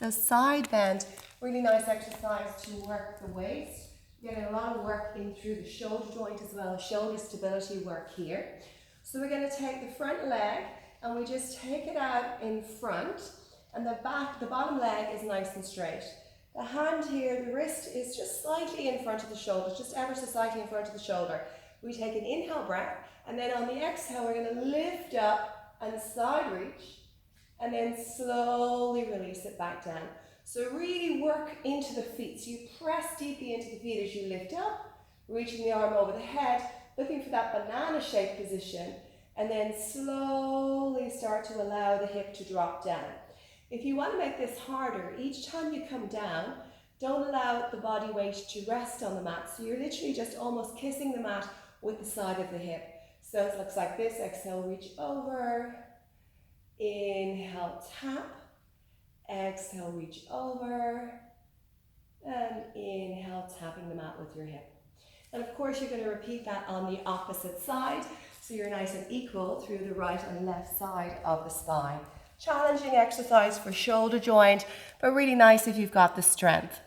So side bend, really nice exercise to work the waist. You're getting a lot of work in through the shoulder joint as well, shoulder stability work here. So we're going to take the front leg and we just take it out in front, and the bottom leg is nice and straight. The hand here, the wrist is just slightly in front of the shoulder, just ever so slightly in front of the shoulder. We take an inhale breath, and then on the exhale, we're going to lift up and side reach, and then slowly release it back down. So really work into the feet. So you press deeply into the feet as you lift up, reaching the arm over the head, looking for that banana shaped position, and then slowly start to allow the hip to drop down. If you want to make this harder, each time you come down, don't allow the body weight to rest on the mat. So you're literally just almost kissing the mat with the side of the hip. So it looks like this. Exhale, reach over. Inhale, tap. Exhale, reach over. And inhale, tapping the mat with your hip. And of course, you're going to repeat that on the opposite side. So you're nice and equal through the right and left side of the spine. Challenging exercise for shoulder joint, but really nice if you've got the strength.